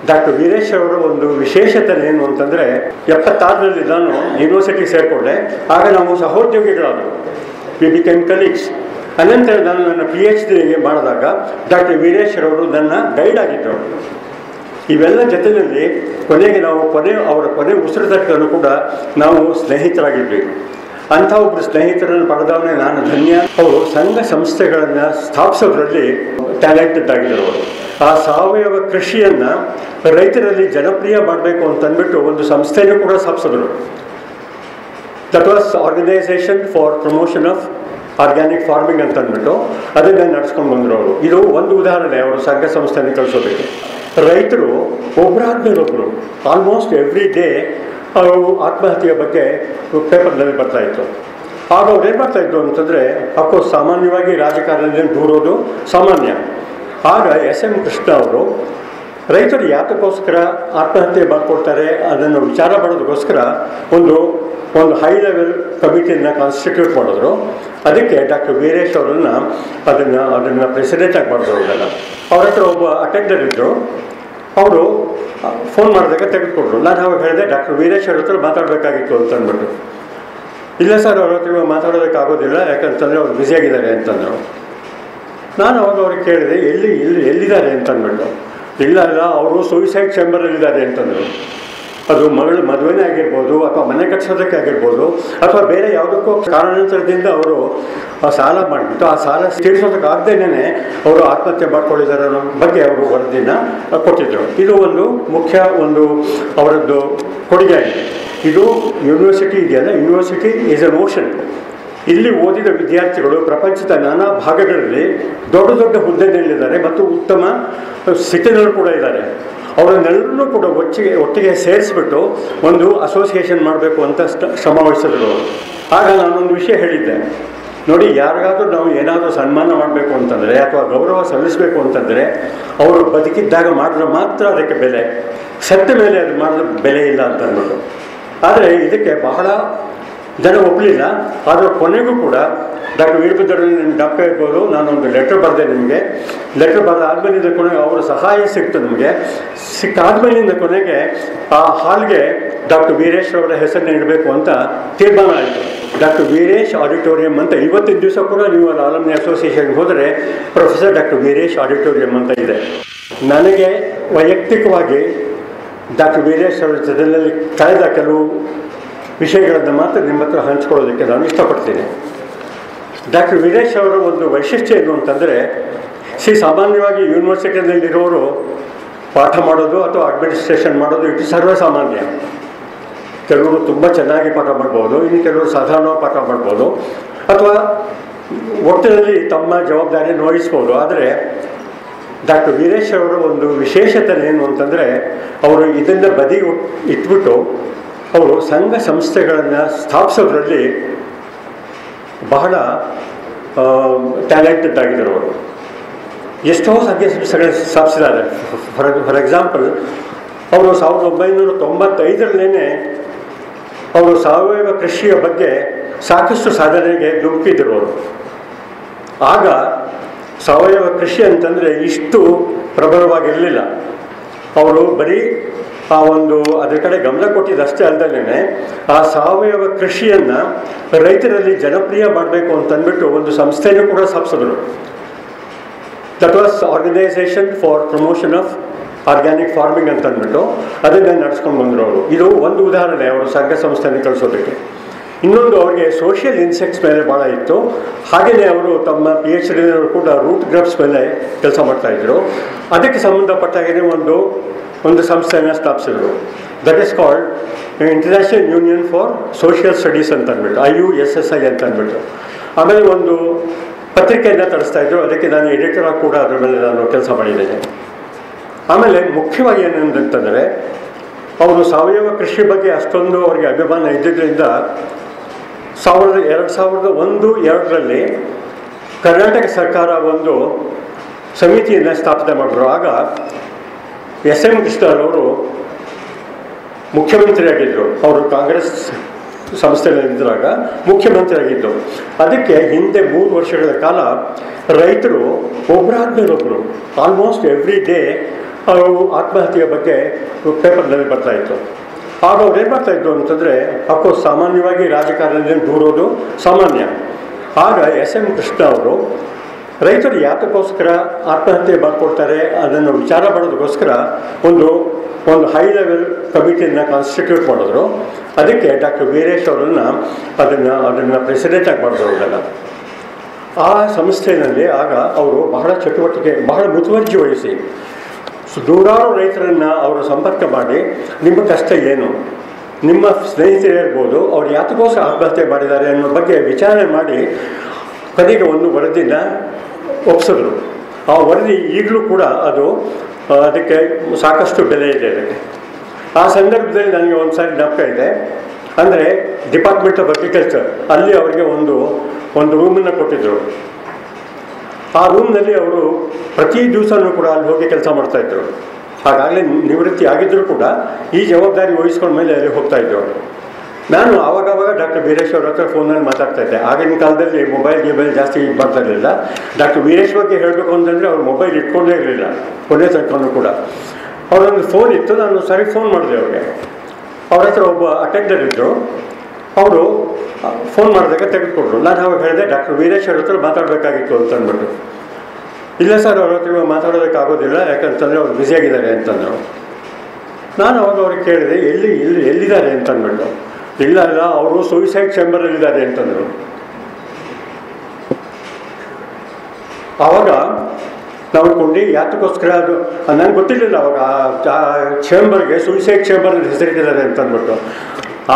Doctor Veeresh ಅವರ ಒಂದು ವಿಶೇಷತೆ ಏನು ಅಂತಂದರೆ 76ರಲ್ಲಿ ನಾನು ಯೂನಿವರ್ಸಿಟಿ ಸೇರಿಕೊಂಡೆ. ಆಗ ನಾವು ಸಹೋದ್ಯೋಗಿಗಳಾದರು, ವಿ ಬಿಕೇಮ್ ಕಲೀಗ್ಸ್. ಅನಂತರ ನಾನು ನನ್ನ PhD ಮಾಡಿದಾಗ ಡಾಕ್ಟರ್ ವೀರೇಶ್ ಅವರು ನನ್ನ ಗೈಡ್ ಆಗಿದ್ದರು. ಇವೆಲ್ಲ ಜೊತೆಯಲ್ಲಿ ಕೊನೆಗೆ ನಾವು ಅವರ ಕೊನೆ ಉಸಿರುತಕ್ಕನ್ನು ಕೂಡ ನಾವು ಸ್ನೇಹಿತರಾಗಿದ್ವಿ. ಅಂಥ ಒಬ್ಬರು ಸ್ನೇಹಿತರನ್ನು ಪಡೆದವನೇ ನಾನು ಧನ್ಯ. ಅವರು ಸಂಘ ಸಂಸ್ಥೆಗಳನ್ನು ಸ್ಥಾಪಿಸೋದ್ರಲ್ಲಿ ಟ್ಯಾಲೆಂಟೆಡ್ ಆಗಿದ್ದರು. ಅವರು ಆ ಸಾವಯವ ಕೃಷಿಯನ್ನು ರೈತರಲ್ಲಿ ಜನಪ್ರಿಯ ಮಾಡಬೇಕು ಅಂತಂದ್ಬಿಟ್ಟು ಒಂದು ಸಂಸ್ಥೆಯನ್ನು ಕೂಡ ಸ್ಥಾಪಿಸಿದ್ರು. That was organisation for promotion of organic farming ಅಂತ ಅಂದ್ಬಿಟ್ಟು ಅದನ್ನು ನಡೆಸ್ಕೊಂಡು ಬಂದರು ಅವರು. ಇದು ಒಂದು ಉದಾಹರಣೆ ಅವರು ಸಂಘ ಸಂಸ್ಥೆಯನ್ನು ಕಳಿಸೋದಕ್ಕೆ. ರೈತರು ಒಬ್ಬರಾದ್ಮೇಲೆ ಒಬ್ಬರು ಆಲ್ಮೋಸ್ಟ್ ಎವ್ರಿ ಡೇ ಅವರು ಆತ್ಮಹತ್ಯೆಯ ಬಗ್ಗೆ ಪೇಪರ್ನಲ್ಲಿ ಬರ್ತಾಯಿತ್ತು. ಆಗ ಅವ್ರು ಏನು ಮಾಡ್ತಾಯಿದ್ರು ಅಂತಂದರೆ, ಅಫ್ಕೋರ್ಸ್ ಸಾಮಾನ್ಯವಾಗಿ ರಾಜಕಾರಣದಲ್ಲಿ ದೂರೋದು ಸಾಮಾನ್ಯ. ಆಗ SM ಕೃಷ್ಣ ಅವರು ರೈತರು ಯಾತಕ್ಕೋಸ್ಕರ ಆತ್ಮಹತ್ಯೆ ಮಾಡ್ಕೊಳ್ತಾರೆ ಅದನ್ನು ವಿಚಾರ ಮಾಡೋದಕ್ಕೋಸ್ಕರ ಒಂದು ಹೈ ಲೆವೆಲ್ ಕಮಿಟಿಯನ್ನು ಕಾನ್ಸ್ಟಿಟ್ಯೂಟ್ ಮಾಡಿದ್ರು. ಅದಕ್ಕೆ ಡಾಕ್ಟರ್ ವೀರೇಶ್ ಅವರನ್ನು ಅದನ್ನು ಪ್ರೆಸಿಡೆಂಟಾಗಿ ಮಾಡಿದ್ರು. ಇದನ್ನು ಅವ್ರ ಹತ್ರ ಒಬ್ಬ ಅಟೆಂಡರ್ ಇದ್ದರು. ಅವರು ಫೋನ್ ಮಾಡಿದಾಗ ತೆಗೆದುಕೊಂಡ್ರು. ನಾನು ಅವಾಗ ಹೇಳಿದೆ, ಡಾಕ್ಟರ್ ವೀರೇಶ್ ಅವ್ರ ಹತ್ರ ಮಾತಾಡಬೇಕಾಗಿತ್ತು ಅಂತ ಅಂದ್ಬಿಟ್ಟು. ಇಲ್ಲ ಸರ್, ಅವ್ರ ಹತ್ರ ಮಾತಾಡೋದಕ್ಕಾಗೋದಿಲ್ಲ, ಯಾಕಂತಂದರೆ ಅವ್ರು ಬ್ಯುಸಿಯಾಗಿದ್ದಾರೆ ಅಂತಂದರು. ನಾನು ಅವಾಗ ಅವ್ರಿಗೆ ಕೇಳಿದೆ, ಎಲ್ಲಿದ್ದಾರೆ ಅಂತಂದ್ಬಿಟ್ಟು. ಇಲ್ಲ ಅವರು ಸೂಯಿಸೈಡ್ ಚೇಂಬರಲ್ಲಿದ್ದಾರೆ ಅಂತಂದರು. ಅದು ಮಗಳು ಮದುವೆನೇ ಆಗಿರ್ಬೋದು, ಅಥವಾ ಮನೆ ಕಟ್ಸೋದಕ್ಕೆ ಆಗಿರ್ಬೋದು, ಅಥವಾ ಬೇರೆ ಯಾವುದಕ್ಕೂ ಕಾರಣಾಂತರದಿಂದ ಅವರು ಸಾಲ ಮಾಡಿಬಿಟ್ಟು ಆ ಸಾಲ ತೀರಿಸೋದಕ್ಕಾಗದೇನೆ ಅವರು ಆತ್ಮಹತ್ಯೆ ಮಾಡ್ಕೊಂಡಿದ್ದಾರೆ ಅನ್ನೋ ಬಗ್ಗೆ ಅವರು ವರದಿನ ಕೊಟ್ಟಿದ್ದರು. ಇದು ಮುಖ್ಯ ಅವರದ್ದು ಕೊಡುಗೆ ಆಗಿದೆ. ಇದು ಯೂನಿವರ್ಸಿಟಿ ಇದೆಯಲ್ಲ, ಯೂನಿವರ್ಸಿಟಿ ಈಸ್ ಅನ್ ಓಷನ್. ಇಲ್ಲಿ ಓದಿದ ವಿದ್ಯಾರ್ಥಿಗಳು ಪ್ರಪಂಚದ ನಾನಾ ಭಾಗಗಳಲ್ಲಿ ದೊಡ್ಡ ದೊಡ್ಡ ಹುದ್ದೆಯಲ್ಲಿದ್ದಾರೆ ಮತ್ತು ಉತ್ತಮ ಸ್ಥಿತಿನಲ್ಲೂ ಕೂಡ ಇದ್ದಾರೆ. ಅವರನ್ನೆಲ್ಲರೂ ಕೂಡ ಒಟ್ಟಿಗೆ ಸೇರಿಸ್ಬಿಟ್ಟು ಒಂದು ಅಸೋಸಿಯೇಷನ್ ಮಾಡಬೇಕು ಅಂತ ಶ್ರಮ ವಹಿಸಿದ್ರು. ಆಗ ನಾನೊಂದು ವಿಷಯ ಹೇಳಿದ್ದೆ, ನೋಡಿ, ಯಾರಿಗಾದ್ರೂ ನಾವು ಏನಾದರೂ ಸನ್ಮಾನ ಮಾಡಬೇಕು ಅಂತಂದರೆ ಅಥವಾ ಗೌರವ ಸಲ್ಲಿಸಬೇಕು ಅಂತಂದರೆ ಅವರು ಬದುಕಿದ್ದಾಗ ಮಾಡಿದ್ರೆ ಮಾತ್ರ ಅದಕ್ಕೆ ಬೆಲೆ, ಸತ್ತ ಮೇಲೆ ಅದು ಮಾಡಿದ್ರೆ ಬೆಲೆ ಇಲ್ಲ ಅಂತ ಅಂದ್ಬಿಟ್ಟು. ಆದರೆ ಇದಕ್ಕೆ ಬಹಳ ಜನ ಒಪ್ಪಲಿಲ್ಲ. ಆದರೆ ಕೊನೆಗೂ ಕೂಡ ಡಾಕ್ಟರ್ ವೀರಭದ್ರರಲ್ಲಿ ನಿಮ್ಗೆ ಜ್ಞಾಪಕ ಇರ್ಬೋದು, ನಾನೊಂದು ಲೆಟ್ರ್ ಬರೆದೆ ನಿಮಗೆ. ಲೆಟ್ರ್ ಬರೆದಾದ್ಮೇಲಿಂದ ಕೊನೆಗೆ ಅವರ ಸಹಾಯ ಸಿಕ್ತು ನಮಗೆ. ಸಿಕ್ಕಾದ್ಮೇಲಿಂದ ಕೊನೆಗೆ ಆ ಹಾಲ್ಗೆ ಡಾಕ್ಟರ್ ವೀರೇಶ್ ಅವರ ಹೆಸರನ್ನ ಇಡಬೇಕು ಅಂತ ತೀರ್ಮಾನ ಆಯಿತು. ಡಾಕ್ಟರ್ ವೀರೇಶ್ ಆಡಿಟೋರಿಯಂ ಅಂತ ಇವತ್ತಿನ ದಿವಸ ಕೂಡ ನೀವು ಅಲ್ಲಿ ಆಲಮ್ನಿ ಅಸೋಸಿಯೇಷನ್ಗೆ ಹೋದರೆ ಪ್ರೊಫೆಸರ್ ಡಾಕ್ಟರ್ ವೀರೇಶ್ ಆಡಿಟೋರಿಯಂ ಅಂತ ಇದೆ. ನನಗೆ ವೈಯಕ್ತಿಕವಾಗಿ ಡಾಕ್ಟರ್ ವೀರೇಶ್ ಅವರ ಜೊತೆಯಲ್ಲಿ ಕಳೆದ ಕೆಲವು ವಿಷಯಗಳನ್ನು ಮಾತ್ರ ನಿಮ್ಮ ಹತ್ರ ಹಂಚ್ಕೊಳ್ಳೋದಕ್ಕೆ ನಾನು ಇಷ್ಟಪಡ್ತೀನಿ. ಡಾಕ್ಟರ್ ವೀರೇಶ್ ಅವರ ಒಂದು ವೈಶಿಷ್ಟ್ಯ ಏನು ಅಂತಂದರೆ, ಸಾಮಾನ್ಯವಾಗಿ ಯೂನಿವರ್ಸಿಟಿಯಲ್ಲಿರೋರು ಪಾಠ ಮಾಡೋದು ಅಥವಾ ಅಡ್ಮಿನಿಸ್ಟ್ರೇಷನ್ ಮಾಡೋದು ಇದು ಸರ್ವಸಾಮಾನ್ಯ. ಕೆಲವರು ತುಂಬ ಚೆನ್ನಾಗಿ ಪಾಠ ಮಾಡ್ಬೋದು, ಇನ್ನು ಕೆಲವರು ಸಾಧಾರಣವಾಗಿ ಪಾಠ ಮಾಡ್ಬೋದು, ಅಥವಾ ಒಟ್ಟಿನಲ್ಲಿ ತಮ್ಮ ಜವಾಬ್ದಾರಿ ವಹಿಸ್ಬೋದು. ಆದರೆ ಡಾಕ್ಟರ್ ವೀರೇಶ್ ಅವರ ಒಂದು ವಿಶೇಷತೆ ಏನು ಅಂತಂದರೆ, ಅವರು ಇದನ್ನು ಇಟ್ಬಿಟ್ಟು ಅವರು ಸಂಘ ಸಂಸ್ಥೆಗಳನ್ನು ಸ್ಥಾಪಿಸೋದ್ರಲ್ಲಿ ಬಹಳ ಟ್ಯಾಲೆಂಟೆಡ್ ಆಗಿದ್ದರು. ಅವರು ಎಷ್ಟೋ ಸಂಘ ಸಂಸ್ಥೆಗಳನ್ನು ಸ್ಥಾಪಿಸಿದ್ದಾರೆ. ಫಾರ್ ಎಕ್ಸಾಂಪಲ್, ಅವರು 1995ರಲ್ಲೇ ಅವರು ಸಾವಯವ ಕೃಷಿಯ ಬಗ್ಗೆ ಸಾಕಷ್ಟು ಸಾಧನೆಗೆ ಧುಮುಕಿದ್ರು. ಅವರು ಆಗ ಸಾವಯವ ಕೃಷಿ ಅಂತಂದರೆ ಇಷ್ಟು ಪ್ರಬಲವಾಗಿರಲಿಲ್ಲ. ಅವರು ಬರೀ ಅದರ ಕಡೆ ಗಮನ ಕೊಟ್ಟಿದ್ದಷ್ಟೇ ಅಲ್ಲದೇ ಆ ಸಾವಯವ ಕೃಷಿಯನ್ನು ರೈತರಲ್ಲಿ ಜನಪ್ರಿಯ ಮಾಡಬೇಕು ಅಂತಂದ್ಬಿಟ್ಟು ಒಂದು ಸಂಸ್ಥೆಯನ್ನು ಕೂಡ ಸ್ಥಾಪಿಸಿದ್ರು. That was organisation for promotion of organic farming ಅಂತ ಅಂದ್ಬಿಟ್ಟು ಅದನ್ನು ನಡೆಸ್ಕೊಂಡು ಬಂದರು ಅವರು. ಇದು ಒಂದು ಉದಾಹರಣೆ ಅವರು ಸಂಘ ಸಂಸ್ಥೆಯನ್ನು ಕಳಿಸೋದಕ್ಕೆ. ಇನ್ನೊಂದು, ಅವರಿಗೆ ಸೋಷಿಯಲ್ ಇನ್ಸೆಕ್ಟ್ಸ್ ಮೇಲೆ ಭಾಳ ಇತ್ತು. ಹಾಗೆಯೇ ಅವರು ತಮ್ಮ PhD ಕೂಡ ರೂಟ್ ಗ್ರಬ್ಸ್ ಮೇಲೆ ಕೆಲಸ ಮಾಡ್ತಾಯಿದ್ರು. ಅದಕ್ಕೆ ಸಂಬಂಧಪಟ್ಟಾಗೇ ಒಂದು ಸಂಸ್ಥೆಯನ್ನು ಸ್ಥಾಪಿಸಿದ್ರು. That is called international union for social studies ಅಂತ ಅಂದ್ಬಿಟ್ಟು, IUSSI ಅಂತ ಅಂದ್ಬಿಟ್ಟು. ಆಮೇಲೆ ಒಂದು ಪತ್ರಿಕೆಯನ್ನು ತರಿಸ್ತಾಯಿದ್ರು. ಅದಕ್ಕೆ ನಾನು ಎಡಿಟರ್ ಆಗಿ ಕೂಡ ಅದರ ಮೇಲೆ ನಾನು ಕೆಲಸ ಮಾಡಿದ್ದೇನೆ. ಆಮೇಲೆ ಮುಖ್ಯವಾಗಿ ಏನಂತಂದರೆ, ಅವರು ಸಾವಯವ ಕೃಷಿ ಬಗ್ಗೆ ಅಷ್ಟೊಂದು ಅವರಿಗೆ ಅಭಿಮಾನ ಇದ್ದಿದ್ದರಿಂದ 2001-2ರಲ್ಲಿ ಕರ್ನಾಟಕ ಸರ್ಕಾರ ಒಂದು ಸಮಿತಿಯನ್ನು ಸ್ಥಾಪನೆ ಮಾಡಿದ್ರು. ಆಗ SM ಕೃಷ್ಣರವರು ಮುಖ್ಯಮಂತ್ರಿಯಾಗಿದ್ದರು. ಅವರು ಕಾಂಗ್ರೆಸ್ ಸಂಸ್ಥೆಯಲ್ಲಿದ್ದಾಗ ಮುಖ್ಯಮಂತ್ರಿಯಾಗಿದ್ದು. ಅದಕ್ಕೆ ಹಿಂದೆ 3 ವರ್ಷಗಳ ಕಾಲ ರೈತರು ಒಬ್ಬರಾದ್ಮೇಲೆ ಒಬ್ಬರು ಆಲ್ಮೋಸ್ಟ್ ಎವ್ರಿ ಡೇ ಅವರು ಆತ್ಮಹತ್ಯೆಯ ಬಗ್ಗೆ ಪೇಪರ್ನಲ್ಲಿ ಬರ್ತಾಯಿತ್ತು. ಆಗ ಅವ್ರು ಏನು ಮಾಡ್ತಾಯಿದ್ರು ಅಂತಂದರೆ, ಅಫ್ಕೋರ್ಸ್ ಸಾಮಾನ್ಯವಾಗಿ ರಾಜಕಾರಣದಲ್ಲಿ ದೂರೋದು ಸಾಮಾನ್ಯ. ಆಗ ಎಸ್ ಎಂ ಕೃಷ್ಣ ಅವರು ರೈತರು ಯಾತಕ್ಕೋಸ್ಕರ ಆತ್ಮಹತ್ಯೆ ಮಾಡ್ಕೊಳ್ತಾರೆ ಅದನ್ನು ವಿಚಾರ ಮಾಡೋದಕ್ಕೋಸ್ಕರ ಒಂದು ಹೈ ಲೆವೆಲ್ ಕಮಿಟಿಯನ್ನು ಕಾನ್ಸ್ಟಿಟ್ಯೂಟ್ ಮಾಡಿದ್ರು. ಅದಕ್ಕೆ ಡಾಕ್ಟರ್ ವೀರೇಶ್ ಅವರನ್ನು ಅದನ್ನು ಪ್ರೆಸಿಡೆಂಟಾಗಿ ಮಾಡಿದ್ರು. ಇವಾಗ ಆ ಸಂಸ್ಥೆಯಲ್ಲಿ ಆಗ ಅವರು ಬಹಳ ಮುತುವರ್ಜಿ ವಹಿಸಿ ನೂರಾರು ರೈತರನ್ನು ಅವರು ಸಂಪರ್ಕ ಮಾಡಿ, ನಿಮ್ಮ ಕಷ್ಟ ಏನು, ನಿಮ್ಮ ಸ್ನೇಹಿತರು ಇರ್ಬೋದು, ಅವ್ರು ಯಾತಕ್ಕೋಸ್ಕರ ಆತ್ಮಹತ್ಯೆ ಮಾಡಿದ್ದಾರೆ ಅನ್ನೋ ಬಗ್ಗೆ ವಿಚಾರಣೆ ಮಾಡಿ ಕೊನೆಗೆ ಒಂದು ವರದಿನ ಒಪ್ಪಿಸಿದ್ರು. ಆ ವರದಿ ಈಗಲೂ ಕೂಡ ಅದಕ್ಕೆ ಸಾಕಷ್ಟು ಬೆಲೆ ಇದೆ. ಅದಕ್ಕೆ ಆ ಸಂದರ್ಭದಲ್ಲಿ ನನಗೆ ಒಂದು ಸಾರಿ ಜ್ಞಾಪಕ ಇದೆ. ಅಂದರೆ ಡಿಪಾರ್ಟ್ಮೆಂಟ್ ಆಫ್ ಅಗ್ರಿಕಲ್ಚರ್ ಅಲ್ಲಿ ಅವರಿಗೆ ಒಂದು ರೂಮನ್ನು ಕೊಟ್ಟಿದ್ದರು. ಆ ರೂಮ್ನಲ್ಲಿ ಅವರು ಪ್ರತಿ ದಿವಸನೂ ಕೂಡ ಅಲ್ಲಿ ಹೋಗಿ ಕೆಲಸ ಮಾಡ್ತಾಯಿದ್ರು. ಹಾಗಾಗಲೇ ನಿವೃತ್ತಿ ಆಗಿದ್ದರೂ ಕೂಡ ಈ ಜವಾಬ್ದಾರಿ ವಹಿಸ್ಕೊಂಡ ಮೇಲೆ ಅಲ್ಲಿ ಹೋಗ್ತಾಯಿದ್ರು. ನಾನು ಆವಾಗವಾಗ ಡಾಕ್ಟರ್ ವೀರೇಶ್ ಅವ್ರ ಹತ್ರ ಫೋನಲ್ಲಿ ಮಾತಾಡ್ತಾಯಿದ್ದೆ. ಆಗಿನ ಕಾಲದಲ್ಲಿ ಮೊಬೈಲ್ ಜಾಸ್ತಿ ಮಾಡ್ತಾ ಇರಲಿಲ್ಲ. ಡಾಕ್ಟರ್ ವೀರೇಶ್ ಬಗ್ಗೆ ಹೇಳಬೇಕು ಅಂತಂದರೆ ಅವ್ರು ಮೊಬೈಲ್ ಇಟ್ಕೊಂಡೇ ಇರಲಿಲ್ಲ ಕೊನೆ ತನಕನೂ ಕೂಡ. ಅವರೊಂದು ಫೋನ್ ಇತ್ತು. ನಾನು ಸರಿ ಫೋನ್ ಮಾಡಿದೆ ಅವ್ರಿಗೆ. ಅವ್ರ ಹತ್ರ ಒಬ್ಬ ಅಟೆಂಡರ್ ಇದ್ದರು. ಅವರು ಫೋನ್ ಮಾಡಿದಾಗ ತೆಗೆದುಕೊಂಡ್ರು. ನಾನು ಅವಾಗ ಹೇಳಿದೆ, ಡಾಕ್ಟರ್ ವೀರೇಶ್ ಅವ್ರ ಹತ್ರ ಮಾತಾಡಬೇಕಾಗಿತ್ತು ಅಂತ ಅಂದ್ಬಿಟ್ಟು. ಇಲ್ಲ ಸರ್, ಅವ್ರ ಹತ್ರ ಮಾತಾಡೋದಕ್ಕಾಗೋದಿಲ್ಲ, ಯಾಕಂತಂದರೆ ಅವ್ರು ಬ್ಯುಸಿಯಾಗಿದ್ದಾರೆ ಅಂತಂದರು. ನಾನು ಅವಾಗ ಅವ್ರಿಗೆ ಕೇಳಿದೆ, ಎಲ್ಲಿದ್ದಾರೆ ಅಂತಂದ್ಬಿಟ್ಟು. ಇಲ್ಲ ಅವರು ಸೂಯಿಸೈಡ್ ಚೇಂಬರಲ್ಲಿದ್ದಾರೆ ಅಂತಂದರು. ಆವಾಗ ನಾವು ಅಂದ್ಕೊಂಡು ಯಾತಕ್ಕೋಸ್ಕರ ನನಗೆ ಗೊತ್ತಿರಲಿಲ್ಲ ಅವಾಗ ಆ ಚೇಂಬರ್ಗೆ ಸೂಯಿಸೈಡ್ ಚೇಂಬರ್ ಹೆಸರಿಟ್ಟಿದ್ದಾರೆ ಅಂತಂದ್ಬಿಟ್ಟು.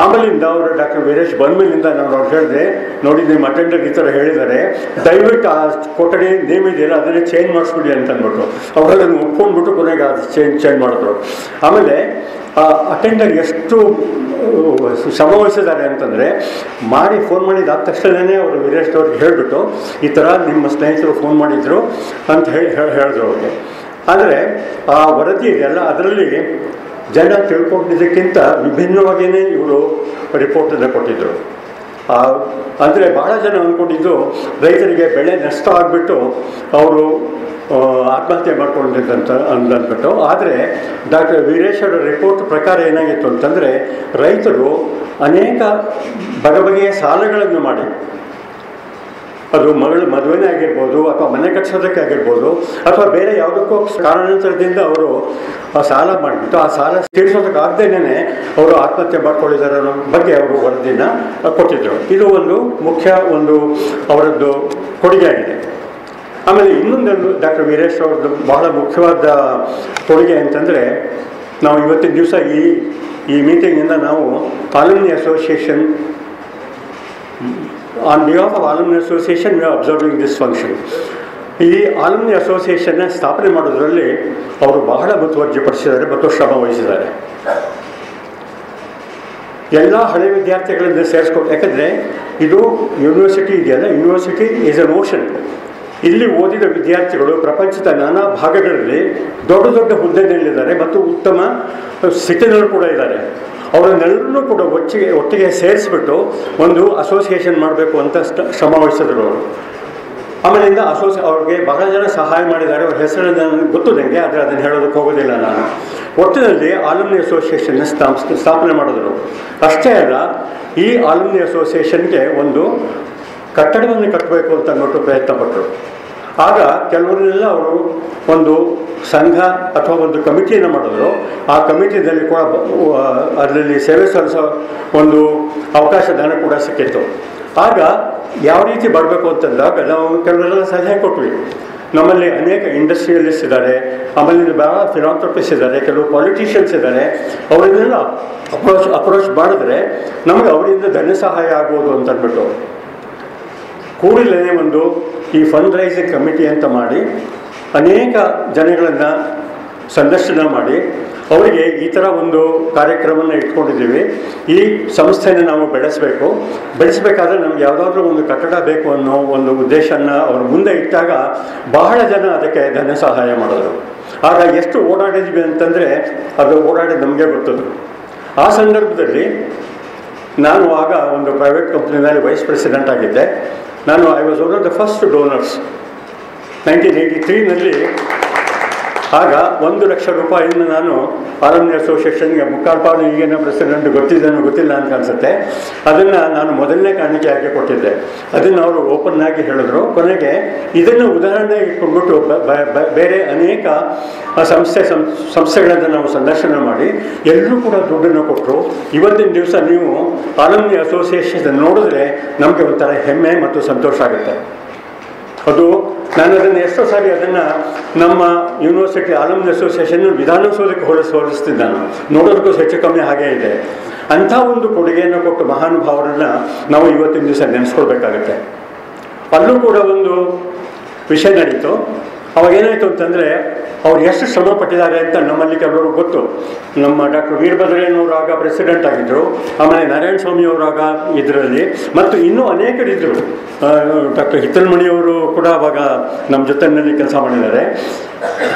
ಆಮೇಲಿಂದ ಅವರು ಡಾಕ್ಟರ್ ವೀರೇಶ್ ಬಂದ್ಮೇಲಿಂದ ನಾನು ಅವ್ರು ಹೇಳಿದೆ, ನೋಡಿ ನಿಮ್ಮ ಅಟೆಂಡರ್ ಈ ಥರ ಹೇಳಿದ್ದಾರೆ, ದಯವಿಟ್ಟು ಆ ಕೊಠಡಿ ನೇಮ್ ಇದೆಯಲ್ಲ ಅದನ್ನೇ ಚೇಂಜ್ ಮಾಡಿಸ್ಬಿಡಿ ಅಂತಂದ್ಬಿಟ್ಟು. ಅವರು ಅದನ್ನು ಒಪ್ಕೊಂಡ್ಬಿಟ್ಟು ಕೊನೆಗೆ ಅದು ಚೇಂಜ್ ಮಾಡಿದ್ರು. ಆಮೇಲೆ ಆ ಅಟೆಂಡರ್ ಎಷ್ಟು ಶ್ರಮ ವಹಿಸಿದ್ದಾರೆ ಅಂತಂದರೆ, ಫೋನ್ ಮಾಡಿದಾದ ತಕ್ಷಣವೇ ಅವರು ವೀರೇಶ್ ಅವ್ರಿಗೆ ಹೇಳಿಬಿಟ್ಟು, ಈ ಥರ ನಿಮ್ಮ ಸ್ನೇಹಿತರು ಫೋನ್ ಮಾಡಿದರು ಅಂತ ಹೇಳಿದ್ರು ಅವ್ರಿಗೆ. ಆದರೆ ಆ ವರದಿ ಇದೆಯಲ್ಲ, ಅದರಲ್ಲಿ ಜನ ತಿಳ್ಕೊಂಡಿದ್ದಕ್ಕಿಂತ ವಿಭಿನ್ನವಾಗಿಯೇ ಇವರು ರಿಪೋರ್ಟನ್ನು ಕೊಟ್ಟಿದ್ದರು. ಅಂದರೆ ಬಹಳ ಜನ ಅಂದ್ಕೊಂಡಿದ್ದು ರೈತರಿಗೆ ಬೆಳೆ ನಷ್ಟ ಆಗಿಬಿಟ್ಟು ಅವರು ಆತ್ಮಹತ್ಯೆ ಮಾಡ್ಕೊಂಡಿದ್ದಂತ ಅಂದ್ಬಿಟ್ಟು. ಆದರೆ ಡಾಕ್ಟರ್ ವೀರೇಶ್ ಅವರ ರಿಪೋರ್ಟ್ ಪ್ರಕಾರ ಏನಾಗಿತ್ತು ಅಂತಂದರೆ, ರೈತರು ಅನೇಕ ಬಗೆಯ ಸಾಲಗಳನ್ನು ಮಾಡಿ, ಅದು ಮದುವೆನೇ ಆಗಿರ್ಬೋದು, ಅಥವಾ ಮನೆ ಕಟ್ಟಿಸೋದಕ್ಕೆ ಆಗಿರ್ಬೋದು, ಅಥವಾ ಬೇರೆ ಯಾವುದಕ್ಕೂ ಕಾರಣಾಂತರದಿಂದ ಅವರು ಸಾಲ ಮಾಡಿಬಿಟ್ಟು ಆ ಸಾಲ ತೀರಿಸೋದಕ್ಕಾಗದೇನೆ ಅವರು ಆತ್ಮಹತ್ಯೆ ಮಾಡ್ಕೊಂಡಿದ್ದಾರೆ ಅನ್ನೋ ಬಗ್ಗೆ ಅವರು ವರದಿನ ಕೊಟ್ಟಿದ್ದರು. ಇದು ಮುಖ್ಯ ಅವರದ್ದು ಕೊಡುಗೆ ಆಗಿದೆ. ಆಮೇಲೆ ಇನ್ನೊಂದು ಡಾಕ್ಟರ್ ವೀರೇಶ್ ಅವ್ರದ್ದು ಬಹಳ ಮುಖ್ಯವಾದ ಕೊಡುಗೆ ಅಂತಂದರೆ, ನಾವು ಇವತ್ತಿನ ದಿವಸ ಈ ಮೀಟಿಂಗಿಂದ ನಾವು alumni association, on behalf of alumni association we are observing this function. ಈ ಆಲುಮ್ನಿ ಅಸೋಸಿಯೇಷನ್ನ ಸ್ಥಾಪನೆ ಮಾಡೋದರಲ್ಲಿ ಅವರು ಬಹಳ ಮುತುವರ್ಜಿ ಪಡಿಸಿದ್ದಾರೆ ಮತ್ತು ಶ್ರಮ ವಹಿಸಿದ್ದಾರೆ. ಎಲ್ಲ ಹಳೆ ವಿದ್ಯಾರ್ಥಿಗಳಿಂದ ಸೇರಿಸ್ಕೊಂಡು, ಯಾಕಂದರೆ ಇದು ಯೂನಿವರ್ಸಿಟಿ ಇದೆಯಲ್ಲ, ಯೂನಿವರ್ಸಿಟಿ ಈಸ್ ಅನ್ ಓಷನ್. ಇಲ್ಲಿ ಓದಿದ ವಿದ್ಯಾರ್ಥಿಗಳು ಪ್ರಪಂಚದ ನಾನಾ ಭಾಗಗಳಲ್ಲಿ ದೊಡ್ಡ ದೊಡ್ಡ ಹುದ್ದೆಯಲ್ಲಿದ್ದಾರೆ ಮತ್ತು ಉತ್ತಮ ಸ್ಥಿತಿನಲ್ಲೂ ಕೂಡ ಇದ್ದಾರೆ. ಅವರನ್ನೆಲ್ಲರೂ ಕೂಡ ಒಟ್ಟಿಗೆ ಸೇರಿಸ್ಬಿಟ್ಟು ಒಂದು ಅಸೋಸಿಯೇಷನ್ ಮಾಡಬೇಕು ಅಂತ ಶ್ರಮ ವಹಿಸಿದ್ರು ಅವರು. ಆಮೇಲಿಂದ ಅವ್ರಿಗೆ ಬಹಳ ಜನ ಸಹಾಯ ಮಾಡಿದ್ದಾರೆ. ಅವ್ರ ಹೆಸರು ನನಗೆ ಗೊತ್ತು ನನಗೆ, ಆದರೆ ಅದನ್ನು ಹೇಳೋದಕ್ಕೆ ಹೋಗೋದಿಲ್ಲ ನಾನು. ಒಟ್ಟಿನಲ್ಲಿ ಆಲುಮ್ನಿ ಅಸೋಸಿಯೇಷನ್ನ ಸ್ಥಾಪನೆ ಮಾಡಿದ್ರು. ಅಷ್ಟೇ ಅಲ್ಲ, ಈ ಆಲುಮ್ನಿ ಅಸೋಸಿಯೇಷನ್ಗೆ ಒಂದು ಕಟ್ಟಡವನ್ನು ಕಟ್ಟಬೇಕು ಅಂತ ಅಂದ್ಬಿಟ್ಟು ಪ್ರಯತ್ನಪಟ್ಟರು. ಆಗ ಕೆಲವರೆಲ್ಲ ಅವರು ಒಂದು ಸಂಘ ಅಥವಾ ಒಂದು ಕಮಿಟಿಯನ್ನು ಮಾಡಿದ್ರು. ಆ ಕಮಿಟಿಯಲ್ಲಿ ಕೂಡ ಅದರಲ್ಲಿ ಸೇವೆ ಸಲ್ಲಿಸೋ ಒಂದು ಅವಕಾಶದಾನ ಕೂಡ ಸಿಕ್ಕಿತ್ತು. ಆಗ ಯಾವ ರೀತಿ ಬರಬೇಕು ಅಂತಂದಾಗ ನಾವು ಕೆಲವರೆಲ್ಲ ಸಲಹೆ ಕೊಟ್ವಿ. ನಮ್ಮಲ್ಲಿ ಅನೇಕ ಇಂಡಸ್ಟ್ರಿಯಲಿಸ್ಟ್ ಇದ್ದಾರೆ, ಆಮೇಲೆ ಭಾಳ ಫಿಲಾಂಥ್ರಪಿಸ್ಟ್ ಇದ್ದಾರೆ, ಕೆಲವು ಪಾಲಿಟಿಷಿಯನ್ಸ್ ಇದ್ದಾರೆ. ಅವರನ್ನೆಲ್ಲ ಅಪ್ರೋಚ್ ಮಾಡಿದ್ರೆ ನಮಗೆ ಅವರಿಂದ ಧನ ಸಹಾಯ ಆಗ್ಬೋದು ಅಂತ ಅಂದ್ಬಿಟ್ಟು ಕೂಡಲೇ ಈ ಫಂಡ್ ರೈಸಿಂಗ್ ಕಮಿಟಿ ಅಂತ ಮಾಡಿ ಅನೇಕ ಜನಗಳನ್ನು ಸಂದರ್ಶನ ಮಾಡಿ ಅವರಿಗೆ ಈ ಥರ ಒಂದು ಕಾರ್ಯಕ್ರಮವನ್ನು ಇಟ್ಕೊಂಡಿದ್ದೀವಿ. ಈ ಸಂಸ್ಥೆನ ನಾವು ಬೆಳೆಸಬೇಕಾದ್ರೆ ನಮ್ಗೆ ಯಾವುದಾದ್ರೂ ಒಂದು ಕಟ್ಟಡ ಬೇಕು ಅನ್ನೋ ಒಂದು ಉದ್ದೇಶನ ಅವ್ರ ಮುಂದೆ ಇಟ್ಟಾಗ ಬಹಳ ಜನ ಅದಕ್ಕೆ ಧನ ಸಹಾಯ ಮಾಡಿದ್ರು. ಆಗ ಎಷ್ಟು ಓಡಾಡಿದ್ವಿ ಅಂತಂದರೆ ಅದು ಓಡಾಡಿ ನಮಗೆ ಗೊತ್ತದು. ಆ ಸಂದರ್ಭದಲ್ಲಿ ನಾನು ಆಗ ಒಂದು ಪ್ರೈವೇಟ್ ಕಂಪ್ನಿನಲ್ಲಿ ವೈಸ್ ಪ್ರೆಸಿಡೆಂಟ್ ಆಗಿದ್ದೆ. I was one of the first donors. 1983ನಲ್ಲಿ ಆಗ 1,00,000 ರೂಪಾಯಿಯನ್ನು ನಾನು ಆಲಮ್ನಿ ಅಸೋಸಿಯೇಷನ್ಗೆ ಮುಕ್ಕಾಲ್ಪಾಲು ಈಗಿನ ಪ್ರೆಸಿಡೆಂಟ್ ಗೊತ್ತಿಲ್ಲ ಅಂತ ಅನಿಸುತ್ತೆ, ಅದನ್ನು ನಾನು ಮೊದಲನೇ ಕಾಣಿಕೆಯಾಗಿ ಕೊಟ್ಟಿದ್ದೆ. ಅದನ್ನು ಅವರು ಓಪನ್ ಆಗಿ ಹೇಳಿದ್ರು. ಕೊನೆಗೆ ಇದನ್ನು ಉದಾಹರಣೆ ಇಟ್ಕೊಂಡ್ಬಿಟ್ಟು ಬೇರೆ ಅನೇಕ ಸಂಸ್ಥೆಗಳನ್ನು ನಾವು ಸಂದರ್ಶನ ಮಾಡಿ ಎಲ್ಲರೂ ಕೂಡ ದುಡ್ಡನ್ನು ಕೊಟ್ಟರು. ಇವತ್ತಿನ ದಿವಸ ನೀವು ಆಲಮ್ನಿ ಅಸೋಸಿಯೇಷನ್ ನೋಡಿದ್ರೆ ನಮಗೆ ಒಂಥರ ಹೆಮ್ಮೆ ಮತ್ತು ಸಂತೋಷ ಆಗುತ್ತೆ. ಅದು ನಾನು ಅದನ್ನು ಎಷ್ಟೋ ಸಾರಿ ಅದನ್ನು ನಮ್ಮ ಯೂನಿವರ್ಸಿಟಿ ಆಲಮ್ನಿ ಅಸೋಸಿಯೇಷನ್ ವಿಧಾನಸೌಧಕ್ಕೆ ಹೋಲಿಸ್ತಿದ್ದೆ. ನಾನು ನೋಡೋದಕ್ಕೂ ಹೆಚ್ಚು ಕಮ್ಮಿ ಹಾಗೇ ಇದೆ. ಅಂಥ ಒಂದು ಕೊಡುಗೆಯನ್ನು ಕೊಟ್ಟು ಮಹಾನುಭಾವರನ್ನು ನಾವು ಇವತ್ತಿನ ದಿವಸ ನೆನೆಸ್ಕೊಳ್ಬೇಕಾಗತ್ತೆ. ಅಲ್ಲೂ ಕೂಡ ಒಂದು ವಿಷಯ ನಡೀತು. ಅವಾಗ ಏನಾಯಿತು ಅಂತಂದರೆ ಅವ್ರು ಎಷ್ಟು ಶ್ರಮ ಪಟ್ಟಿದ್ದಾರೆ ಅಂತ ನಮ್ಮಲ್ಲಿ ಕೆಲವರು ಗೊತ್ತು. ನಮ್ಮ ಡಾಕ್ಟರ್ ವೀರಭದ್ರಯ್ಯನವರು ಆಗ ಪ್ರೆಸಿಡೆಂಟ್ ಆಗಿದ್ದರು, ಆಮೇಲೆ ನಾರಾಯಣ ಸ್ವಾಮಿಯವರು ಆಗ ಇದರಲ್ಲಿ, ಮತ್ತು ಇನ್ನೂ ಅನೇಕರಿದ್ದರು. ಡಾಕ್ಟರ್ ಹಿತ್ತಲ್ಮಣಿಯವರು ಕೂಡ ಅವಾಗ ನಮ್ಮ ಜೊತೆಯಲ್ಲಿ ಕೆಲಸ ಮಾಡಿದ್ದಾರೆ.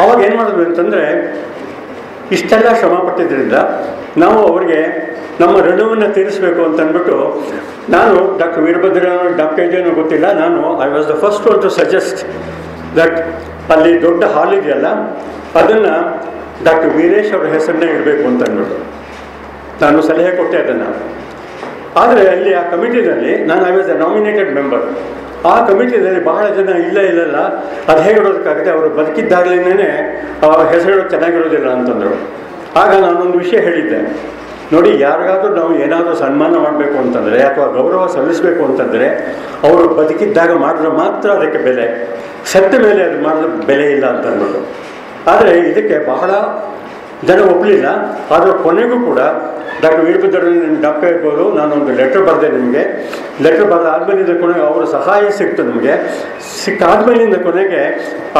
ಅವಾಗ ಏನು ಮಾಡಿದ್ರು ಅಂತಂದರೆ ಇಷ್ಟೆಲ್ಲ ಶ್ರಮ ಪಟ್ಟಿದ್ದರಿಂದ ನಾವು ಅವರಿಗೆ ನಮ್ಮ ಋಣವನ್ನು ತೀರಿಸಬೇಕು ಅಂತ ಅಂದ್ಬಿಟ್ಟು ನಾನು ಡಾಕ್ಟರ್ ವೀರಭದ್ರಯ್ಯನವರು ಡಾಕ್ಟರ್ ಇದೆಯೋ ಗೊತ್ತಿಲ್ಲ, ನಾನು I was the first one to suggest that ಅಲ್ಲಿ ದೊಡ್ಡ ಹಾಲ್ ಇದೆಯಲ್ಲ ಅದನ್ನು ಡಾಕ್ಟರ್ ವೀರೇಶ್ ಅವರ ಹೆಸರನ್ನೇ ಇಡಬೇಕು ಅಂತ ಅಂದ್ಬಿಟ್ಟು ನಾನು ಸಲಹೆ ಕೊಟ್ಟೆ ಅದನ್ನು. ಆದರೆ ಅಲ್ಲಿ ಆ ಕಮಿಟಿನಲ್ಲಿ ನಾನು I was A nominated member. ಆ ಕಮಿಟಿಯಲ್ಲಿ ಬಹಳ ಜನ ಇಲ್ಲ ಅದು ಹೇಗೆ ಇಡೋದಕ್ಕಾಗುತ್ತೆ, ಅವರು ಬದುಕಿದ್ದಾಗಲೇ ಹೆಸರು ಚೆನ್ನಾಗಿರೋದಿಲ್ಲ ಅಂತಂದರು. ಆಗ ನಾನೊಂದು ವಿಷಯ ಹೇಳಿದ್ದೆ, ನೋಡಿ, ಯಾರಿಗಾದ್ರೂ ನಾವು ಏನಾದರೂ ಸನ್ಮಾನ ಮಾಡಬೇಕು ಅಂತಂದರೆ ಅಥವಾ ಗೌರವ ಸಲ್ಲಿಸಬೇಕು ಅಂತಂದರೆ ಅವರು ಬದುಕಿದ್ದಾಗ ಮಾಡಿದ್ರೆ ಮಾತ್ರ ಅದಕ್ಕೆ ಬೆಲೆ, ಸತ್ತ ಮೇಲೆ ಅದು ಮಾಡಿದ್ರೆ ಬೆಲೆ ಇಲ್ಲ ಅಂತ ಅಂದ್ಬಿಟ್ಟು. ಆದರೆ ಇದಕ್ಕೆ ಬಹಳ ಜನ ಒಪ್ಪಲಿಲ್ಲ. ಆದರೆ ಕೊನೆಗೂ ಕೂಡ ಡಾಕ್ಟರ್ ವೀರಭದ್ರಯ್ಯ ಡಾಕ್ಟರ್ ಇರ್ಬೋದು, ನಾನೊಂದು ಲೆಟ್ರ್ ಬರೆದೆ ನಿಮಗೆ. ಲೆಟ್ರ್ ಬರೆದಾದ್ಮೇಲಿಂದ ಕೊನೆಗೆ ಅವರ ಸಹಾಯ ಸಿಕ್ತು ನಮಗೆ. ಸಿಕ್ಕಾದ್ಮೇಲಿಂದ ಕೊನೆಗೆ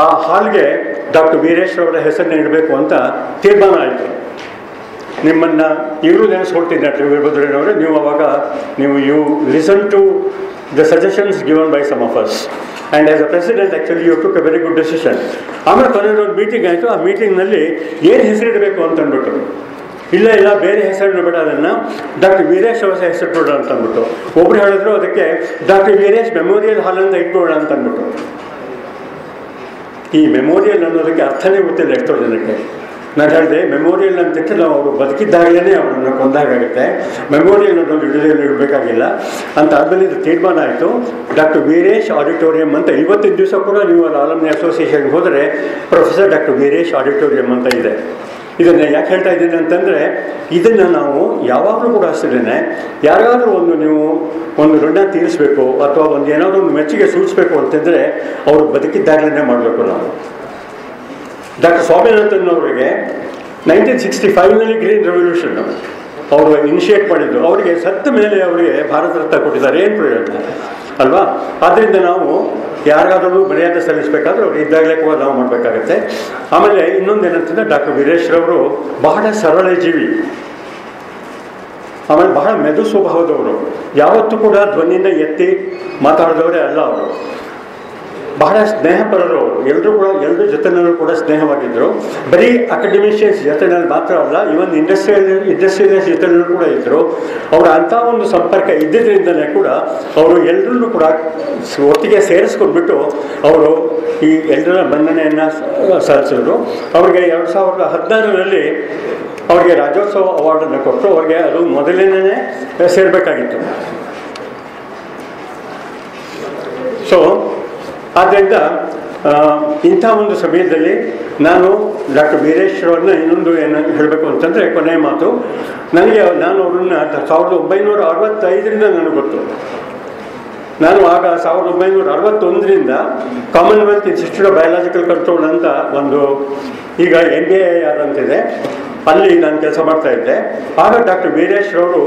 ಆ ಹಾಲ್ಗೆ ಡಾಕ್ಟರ್ ವೀರೇಶ್ ಅವರ ಹೆಸರನ್ನ ಇಡಬೇಕು ಅಂತ ತೀರ್ಮಾನ ಆಯಿತು. ನಿಮ್ಮನ್ನು ಇವರು ನೆನೆಸ್ಕೊಳ್ತೀನಿ ಡಾಕ್ಟರ್ ವೀರಭದ್ರಯ್ಯನವರೇ, ನೀವು ಅವಾಗ you listen to the suggestions given by some of us and as a president actually you took a very good decision. ಆಮೇಲೆ ಕೊನೆಗೆ ಒಂದು ಮೀಟಿಂಗ್ ಆಯಿತು. ಆ ಮೀಟಿಂಗ್ನಲ್ಲಿ ಏನು ಹೆಸರಿಡಬೇಕು ಅಂತಂದ್ಬಿಟ್ಟು, ಇಲ್ಲ ಬೇರೆ ಹೆಸರನ್ನು ಬೇಡ, ಅದನ್ನು ಡಾಕ್ಟರ್ ವೀರೇಶ್ ಅವರ ಹೆಸರು ಕೊಡ ಅಂತಂದ್ಬಿಟ್ಟು ಒಬ್ರು ಹೇಳಿದ್ರು, ಅದಕ್ಕೆ ಡಾಕ್ಟರ್ ವೀರೇಶ್ ಮೆಮೋರಿಯಲ್ ಹಾಲ್ ಅಂತ ಇಟ್ಬೋಣ ಅಂತಂದ್ಬಿಟ್ಟು. ಈ ಮೆಮೋರಿಯಲ್ ಅನ್ನೋದಕ್ಕೆ ಅರ್ಥನೇ ಗೊತ್ತಿಲ್ಲ ಎಷ್ಟೋ ಜನಕ್ಕೆ. ನಾನು ಹೇಳಿದೆ, ಮೆಮೋರಿಯಲ್ ಅಂತಿಟ್ಟು ನಾವು ಅವರು ಬದುಕಿದ್ದಾಗಲೇ ಅವರನ್ನು ಕೊಂದಾಗುತ್ತೆ, ಮೆಮೋರಿಯಲ್ ಅನ್ನೋದು ಇಡಬೇಕಾಗಿಲ್ಲ ಅಂತ. ಆದಮೇಲೆ ಇದು ತೀರ್ಮಾನ ಆಯಿತು. ಡಾಕ್ಟರ್ ವೀರೇಶ್ ಆಡಿಟೋರಿಯಂ ಅಂತ ಇವತ್ತಿನ ದಿವಸ ಕೂಡ ನೀವು ಅಲ್ಲಿ ಆಲಮ್ನಿ ಅಸೋಸಿಯೇಷನ್ಗೆ ಹೋದರೆ ಪ್ರೊಫೆಸರ್ ಡಾಕ್ಟರ್ ವೀರೇಶ್ ಆಡಿಟೋರಿಯಂ ಅಂತ ಇದೆ. ಇದನ್ನು ಯಾಕೆ ಹೇಳ್ತಾ ಇದ್ದೀನಿ ಅಂತಂದರೆ, ಇದನ್ನು ನಾವು ಯಾವಾಗಲೂ ಕೂಡ ಅಷ್ಟೇ ಯಾರಿಗಾದ್ರೂ ನೀವು ಒಂದು ಋಣ ತೀರಿಸಬೇಕು ಅಥವಾ ಒಂದು ಏನಾದರೂ ಒಂದು ಮೆಚ್ಚುಗೆ ಸೂಚಿಸಬೇಕು ಅಂತಂದರೆ ಅವರು ಬದುಕಿದ್ದಾಗಲೇ ಮಾಡಬೇಕು. ನಾವು ಡಾಕ್ಟರ್ ಸ್ವಾಮಿನಾಥನ್ ಅವರಿಗೆ 1965ನಲ್ಲಿ ಗ್ರೀನ್ ರೆವಲ್ಯೂಷನ್ ಅವರು ಇನಿಷಿಯೇಟ್ ಮಾಡಿದ್ದು. ಅವರಿಗೆ ಸತ್ತ ಮೇಲೆ ಅವರಿಗೆ ಭಾರತ ರತ್ನ ಕೊಟ್ಟಿದ್ದಾರೆ, ಏನು ಪ್ರಯೋಜನ ಅಲ್ವಾ? ಆದ್ದರಿಂದ ನಾವು ಯಾರಿಗಾದರೂ ಮರ್ಯಾದೆ ಸಲ್ಲಿಸಬೇಕಾದ್ರೆ ಅವ್ರು ಇದ್ದಾಗಲೇ ಕೂಡ ನಾವು ಮಾಡಬೇಕಾಗತ್ತೆ. ಆಮೇಲೆ ಇನ್ನೊಂದು ಏನಂತಂದರೆ, ಡಾಕ್ಟರ್ ವೀರೇಶ್ ರವರು ಬಹಳ ಸರಳ ಜೀವಿ, ಆಮೇಲೆ ಬಹಳ ಮೆದು ಸ್ವಭಾವದವರು. ಯಾವತ್ತೂ ಕೂಡ ಧ್ವನಿಯಿಂದ ಎತ್ತಿ ಮಾತಾಡಿದವರೇ ಅಲ್ಲ ಅವರು. ಬಹಳ ಸ್ನೇಹಪರರು ಅವರು. ಎಲ್ಲರ ಜೊತೆನಲ್ಲೂ ಕೂಡ ಸ್ನೇಹವಾಗಿದ್ದರು. ಬರೀ ಅಕಾಡೆಮಿಷಿಯನ್ಸ್ ಜೊತೆನಲ್ಲಿ ಮಾತ್ರ ಅಲ್ಲ, ಇವನ್ ಇಂಡಸ್ಟ್ರಿಯಲಿಸ್ಟ್ ಜೊತೆನಲ್ಲೂ ಕೂಡ ಇದ್ದರು. ಅವರ ಅಂಥ ಒಂದು ಸಂಪರ್ಕ ಇದ್ದಿದ್ದರಿಂದಲೇ ಕೂಡ ಅವರು ಎಲ್ಲರನ್ನೂ ಕೂಡ ಒಟ್ಟಿಗೆ ಸೇರಿಸ್ಕೊಂಡ್ಬಿಟ್ಟು ಅವರು ಈ ಎಲ್ಲರ ಮನ್ನಣೆಯನ್ನು ಸಲ್ಲಿಸಿದ್ರು. ಅವರಿಗೆ 2016ರಲ್ಲಿ ಅವರಿಗೆ ರಾಜ್ಯೋತ್ಸವ ಅವಾರ್ಡನ್ನು ಕೊಟ್ಟರು. ಅವ್ರಿಗೆ ಅದು ಮೊದಲನೇ ಸೇರಬೇಕಾಗಿತ್ತು. ಸೊ ಆದ್ದರಿಂದ ಇಂಥ ಒಂದು ಸಮಯದಲ್ಲಿ ನಾನು ಡಾಕ್ಟರ್ ವೀರೇಶ್ ಅವ್ರನ್ನ ಇನ್ನೊಂದು ಏನು ಹೇಳಬೇಕು ಅಂತಂದರೆ, ಕೊನೆಯ ಮಾತು, ನಾನು ಅವ್ರನ್ನ 1965ರಿಂದ ನನಗೆ ಗೊತ್ತು. ನಾನು ಆಗ 1961ರಿಂದ Commonwealth Institute of Biological Control ಅಂತ ಒಂದು ಈಗ MBA ಅಂತಿದೆ, ಅಲ್ಲಿ ನಾನು ಕೆಲಸ ಮಾಡ್ತಾ ಇದ್ದೆ. ಆಗ ಡಾಕ್ಟರ್ ವೀರೇಶ್ ಅವರು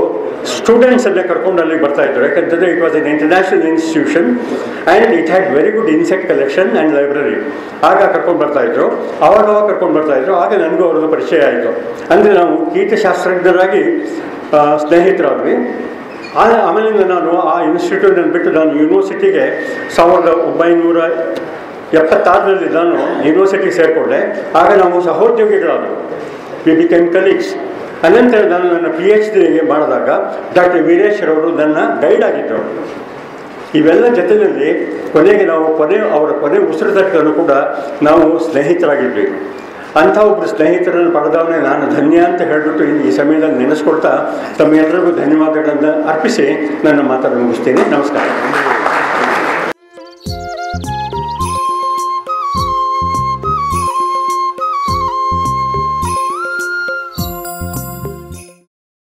ಸ್ಟೂಡೆಂಟ್ಸನ್ನೇ ಕರ್ಕೊಂಡು ಅಲ್ಲಿಗೆ ಬರ್ತಾಯಿದ್ರು. ಯಾಕಂತಂದರೆ it was an international institution and it had very good insect collection and library. ಆಗ ಕರ್ಕೊಂಡು ಬರ್ತಾಯಿದ್ರು, ಆವಾಗ ಕರ್ಕೊಂಡು ಬರ್ತಾಯಿದ್ರು. ಆಗ ನನಗೂ ಅವ್ರದ್ದು ಪರಿಚಯ ಆಯಿತು. ಅಂದರೆ ನಾವು ಕೀಟಶಾಸ್ತ್ರಜ್ಞರಾಗಿ ಸ್ನೇಹಿತರಾದ್ವಿ. ಆಮೇಲಿಂದ ನಾನು ಆ ಇನ್ಸ್ಟಿಟ್ಯೂಟನ್ನು ಬಿಟ್ಟು ನಾನು ಯೂನಿವರ್ಸಿಟಿಗೆ 1976ರಲ್ಲಿ ನಾನು ಯೂನಿವರ್ಸಿಟಿಗೆ ಸೇರಿಕೊಂಡೆ. ಆಗ ನಾವು ಸಹೋದ್ಯೋಗಿಗಳಾದವು, ವಿ ಬಿಕೇಮ್ ಕಲೀಗ್ಸ್. ಅನಂತರ ನಾನು ನನ್ನ PhD ಮಾಡಿದಾಗ ಡಾಕ್ಟರ್ ವೀರೇಶ್ ರವರು ನನ್ನ ಗೈಡ್ ಆಗಿದ್ದರು. ಇವೆಲ್ಲ ಜೊತೆಯಲ್ಲಿ ಕೊನೆಗೆ ನಾವು ಅವರ ಕೊನೆ ಉಸಿರು ತಕ್ಕನ್ನು ಕೂಡ ನಾವು ಸ್ನೇಹಿತರಾಗಿದ್ವಿ. ಅಂಥ ಒಬ್ಬರು ಸ್ನೇಹಿತರನ್ನು ಪಡೆದವನೇ ನಾನು ಧನ್ಯ ಅಂತ ಹೇಳಿಬಿಟ್ಟು ಈ ಸಮಯದಲ್ಲಿ ನೆನೆಸ್ಕೊಳ್ತಾ ತಮ್ಮೆಲ್ಲರಿಗೂ ಧನ್ಯವಾದಗಳನ್ನು ಅರ್ಪಿಸಿ ನನ್ನ ಮಾತನ್ನು ಮುಗಿಸ್ತೀನಿ. ನಮಸ್ಕಾರ.